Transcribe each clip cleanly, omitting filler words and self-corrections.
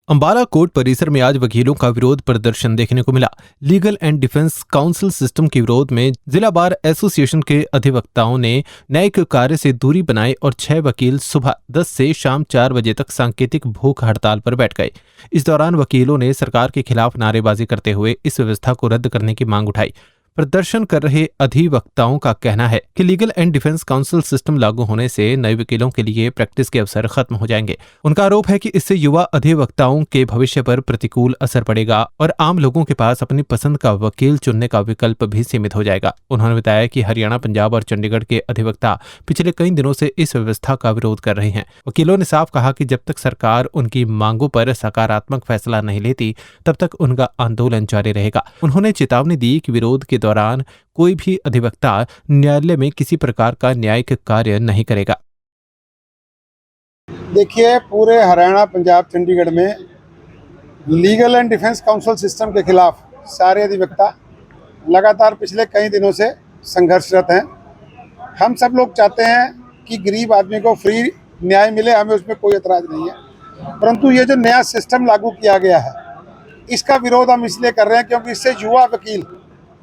Ambala court परिसर में आज वकीलों का विरोध प्रदर्शन देखने को मिला। Legal and defence council system के विरोध में जिला बार एसोसिएशन के अधिवक्ताओं ने न्यायिक कार्य से दूरी बनाई और 6 वकील सुबह 10 से शाम 4 बजे तक सांकेतिक भूख हड़ताल पर बैठ गए। इस दौरान वकीलों ने सरकार के खिलाफ नारेबाजी करते हुए इस व्यवस्था को रद्द करने की मांग उठाई। प्रदर्शन कर रहे अधिवक्ताओं का कहना है कि legal and defence council system लागू होने से नए वकीलों के लिए प्रैक्टिस के अवसर खत्म हो जाएंगे। उनका आरोप है कि इससे युवा अधिवक्ताओं के भविष्य पर प्रतिकूल असर पड़ेगा और आम लोगों के पास अपनी पसंद का वकील चुनने का विकल्प भी सीमित हो जाएगा। उन्होंने बताया कि हरियाणा, पंजाब और चंडीगढ़ के अधिवक्ता पिछले कई दिनों से इस व्यवस्था का विरोध कर रहे हैं। वकीलों ने साफ कहा कि जब तक सरकार उनकी मांगों पर सकारात्मक फैसला नहीं लेती, तब तक उनका आंदोलन जारी रहेगा। उन्होंने चेतावनी दी कि विरोध के दौरान कोई भी अधिवक्ता न्यायालय में किसी प्रकार का न्यायिक कार्य नहीं करेगा। देखिए, पूरे हरियाणा, पंजाब, चंडीगढ़ में legal and defence council system के खिलाफ सारे अधिवक्ता लगातार पिछले कई दिनों से संघर्षरत हैं। हम सब लोग चाहते हैं कि गरीब आदमी को फ्री न्याय मिले, हमें उसमें कोई एतराज़ नहीं है। परंतु ये जो नया सिस्टम लागू किया गया है, इसका विरोध हम इसलिए कर रहे हैं क्योंकि इससे युवा वकील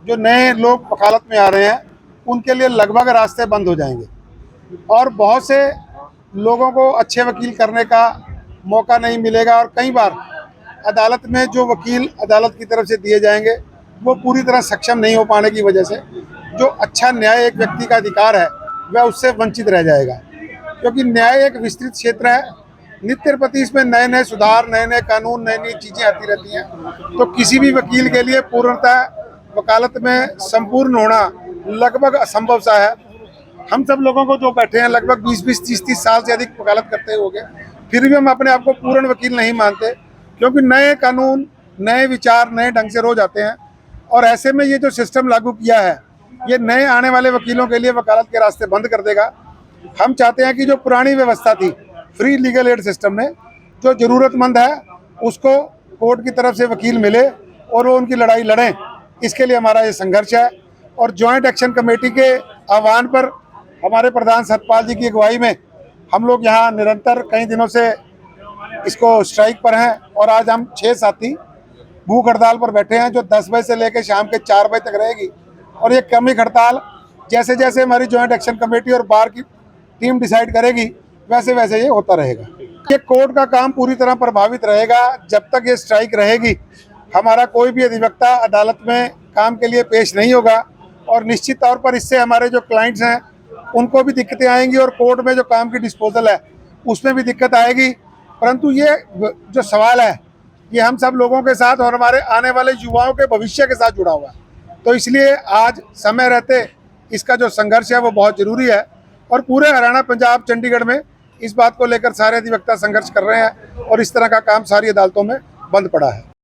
जो नए लोग वकालत में आ रहे हैं, उनके लिए लगभग रास्ते बंद हो जाएंगे और बहुत से लोगों को अच्छे वकील करने का मौका नहीं मिलेगा। और कई बार अदालत में जो वकील अदालत की तरफ से दिए जाएंगे, वो पूरी तरह सक्षम नहीं हो पाने की वजह से जो अच्छा न्याय एक व्यक्ति का अधिकार है, वह उससे वंचित रह जाएगा। क्योंकि न्याय एक विस्तृत क्षेत्र है, नित्य प्रति इसमें नए नए सुधार, नए नए कानून, नई नई चीज़ें आती रहती हैं। तो किसी भी वकील के लिए पूर्णतः वकालत में संपूर्ण होना लगभग असंभव सा है। हम सब लोगों को जो बैठे हैं लगभग 20-20, 30-30 साल से अधिक वकालत करते हो गए, फिर भी हम अपने आप को पूर्ण वकील नहीं मानते, क्योंकि नए कानून, नए विचार, नए ढंग से रोज आते हैं। और ऐसे में ये जो सिस्टम लागू किया है, ये नए आने वाले वकीलों के लिए वकालत के रास्ते बंद कर देगा। हम चाहते हैं कि जो पुरानी व्यवस्था थी फ्री लीगल एड सिस्टम में, जो ज़रूरतमंद है उसको कोर्ट की तरफ से वकील मिले और वो उनकी लड़ाई लड़ें। इसके लिए हमारा ये संघर्ष है। और जॉइंट एक्शन कमेटी के आह्वान पर हमारे प्रधान सतपाल जी की अगुवाई में हम लोग यहाँ निरंतर कई दिनों से इसको स्ट्राइक पर हैं। और आज हम 6 साथी भूख हड़ताल पर बैठे हैं, जो 10 बजे से लेकर शाम के 4 बजे तक रहेगी। और ये क्रमिक हड़ताल जैसे जैसे हमारी जॉइंट एक्शन कमेटी और बार की टीम डिसाइड करेगी, वैसे वैसे ये होता रहेगा। ये कोर्ट का काम पूरी तरह प्रभावित रहेगा जब तक ये स्ट्राइक रहेगी। हमारा कोई भी अधिवक्ता अदालत में काम के लिए पेश नहीं होगा और निश्चित तौर पर इससे हमारे जो क्लाइंट्स हैं उनको भी दिक्कतें आएंगी और कोर्ट में जो काम की डिस्पोजल है उसमें भी दिक्कत आएगी। परंतु ये जो सवाल है, ये हम सब लोगों के साथ और हमारे आने वाले युवाओं के भविष्य के साथ जुड़ा हुआ है। तो इसलिए आज समय रहते इसका जो संघर्ष है वो बहुत ज़रूरी है। और पूरे हरियाणा, पंजाब, चंडीगढ़ में इस बात को लेकर सारे अधिवक्ता संघर्ष कर रहे हैं और इस तरह का काम सारी अदालतों में बंद पड़ा है।